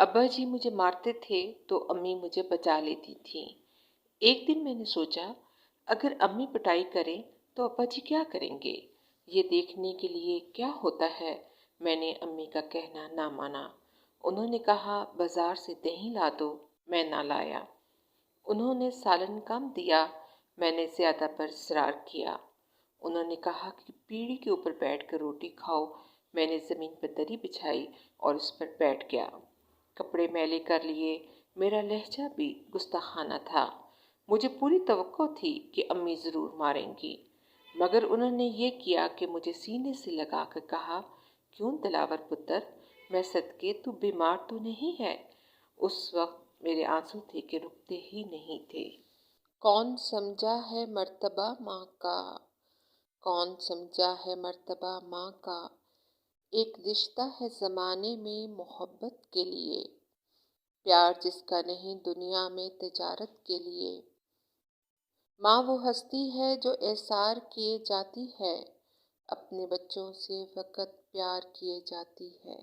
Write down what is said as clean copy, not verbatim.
अब्बा जी मुझे मारते थे तो अम्मी मुझे बचा लेती थी। एक दिन मैंने सोचा, अगर अम्मी पिटाई करें तो अब्बा जी क्या करेंगे, ये देखने के लिए क्या होता है। मैंने अम्मी का कहना ना माना। उन्होंने कहा, बाजार से दही ला दो। मैं ना लाया। उन्होंने सालन कम दिया। मैंने ज़्यादा पर इसरार किया। उन्होंने कहा कि पीढ़ी के ऊपर बैठकर रोटी खाओ। मैंने ज़मीन पर दरी बिछाई और उस पर बैठ गया। कपड़े मैले कर लिए। मेरा लहजा भी गुस्ताखाना था। मुझे पूरी तवक्को थी कि अम्मी ज़रूर मारेंगी, मगर उन्होंने ये किया कि मुझे सीने से लगा कर कहा, क्यों दिलावर पुत्र, मैं सदके तू बीमार तो नहीं है। उस वक्त मेरे आंसू थे कि रुकते ही नहीं थे। कौन समझा है मर्तबा माँ का, कौन समझा है मर्तबा माँ का, एक रिश्ता है ज़माने में मोहब्बत के लिए, प्यार जिसका नहीं दुनिया में तिजारत के लिए। माँ वो हस्ती है जो एसार किए जाती है, अपने बच्चों से फ़कत प्यार किए जाती है।